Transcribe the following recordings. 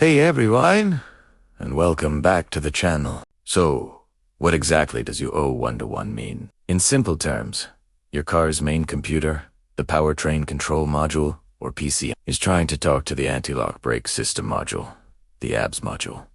Hey everyone, and welcome back to the channel. So, what exactly does U0121 mean? In simple terms, your car's main computer, the powertrain control module, or PC, is trying to talk to the anti-lock brake system module, the ABS module,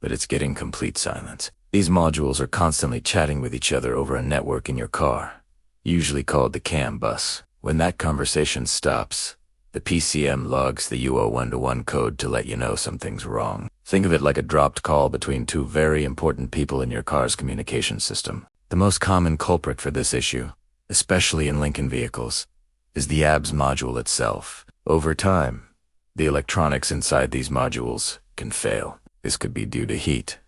but it's getting complete silence. These modules are constantly chatting with each other over a network in your car, usually called the CAN bus. When that conversation stops, the PCM logs the U0121 code to let you know something's wrong. Think of it like a dropped call between two very important people in your car's communication system. The most common culprit for this issue, especially in Lincoln vehicles, is the ABS module itself. Over time, the electronics inside these modules can fail. This could be due to heat,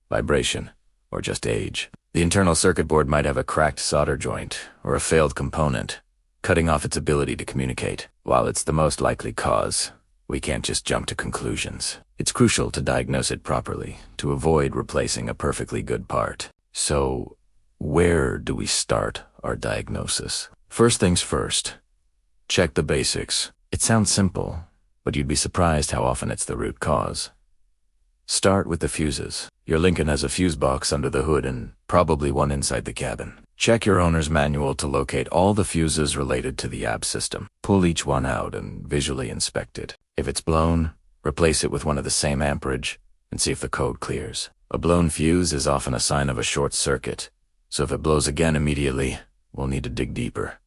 vibration, or just age. The internal circuit board might have a cracked solder joint or a failed component, cutting off its ability to communicate. While it's the most likely cause, we can't just jump to conclusions. It's crucial to diagnose it properly to avoid replacing a perfectly good part. So, where do we start our diagnosis? First things first, check the basics. It sounds simple, but you'd be surprised how often it's the root cause. Start with the fuses. Your Lincoln has a fuse box under the hood and probably one inside the cabin. Check your owner's manual to locate all the fuses related to the ABS system. Pull each one out and visually inspect it. If it's blown, replace it with one of the same amperage and see if the code clears. A blown fuse is often a sign of a short circuit, so if it blows again immediately, we'll need to dig deeper.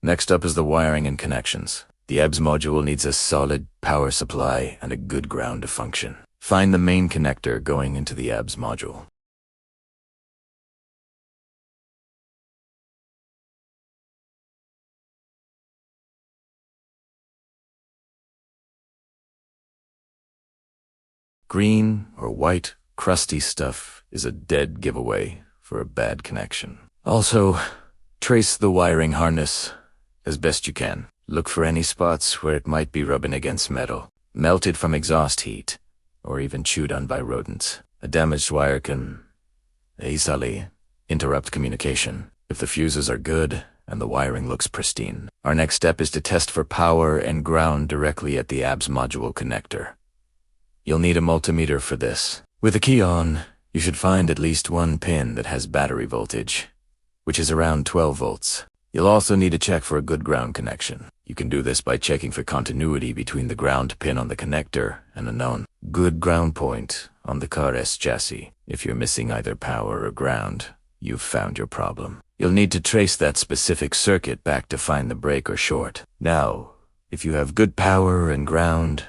Next up is the wiring and connections. The ABS module needs a solid power supply and a good ground to function. Find the main connector going into the ABS module. Green or white, crusty stuff is a dead giveaway for a bad connection. Also, trace the wiring harness as best you can. Look for any spots where it might be rubbing against metal, melted from exhaust heat, or even chewed on by rodents. A damaged wire can easily interrupt communication if the fuses are good and the wiring looks pristine. Our next step is to test for power and ground directly at the ABS module connector. You'll need a multimeter for this. With the key on, you should find at least one pin that has battery voltage, which is around 12 volts. You'll also need to check for a good ground connection. You can do this by checking for continuity between the ground pin on the connector and a known good ground point on the car's chassis. If you're missing either power or ground, you've found your problem. You'll need to trace that specific circuit back to find the break or short. Now, if you have good power and ground,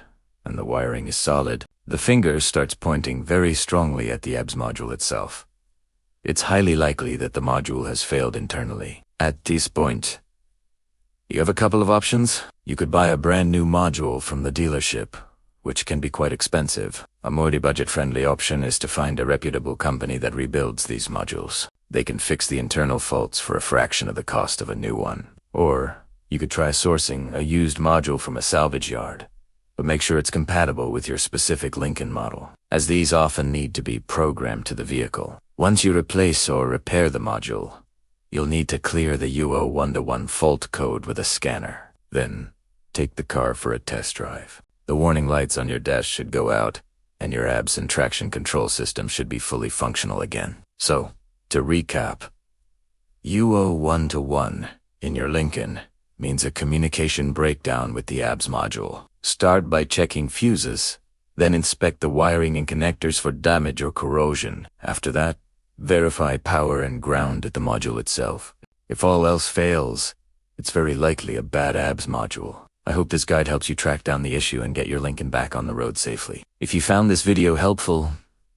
and the wiring is solid, the finger starts pointing very strongly at the ABS module itself. It's highly likely that the module has failed internally. At this point, you have a couple of options. You could buy a brand new module from the dealership, which can be quite expensive. A more budget-friendly option is to find a reputable company that rebuilds these modules. They can fix the internal faults for a fraction of the cost of a new one. Or, you could try sourcing a used module from a salvage yard, but make sure it's compatible with your specific Lincoln model, as these often need to be programmed to the vehicle. Once you replace or repair the module, you'll need to clear the U0121 fault code with a scanner. Then, take the car for a test drive. The warning lights on your dash should go out, and your ABS and traction control system should be fully functional again. So, to recap, U0121 in your Lincoln means a communication breakdown with the ABS module. Start by checking fuses, then inspect the wiring and connectors for damage or corrosion. After that, verify power and ground at the module itself. If all else fails, it's very likely a bad ABS module. I hope this guide helps you track down the issue and get your Lincoln back on the road safely. If you found this video helpful,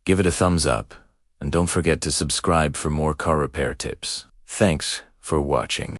give it a thumbs up, and don't forget to subscribe for more car repair tips. Thanks for watching.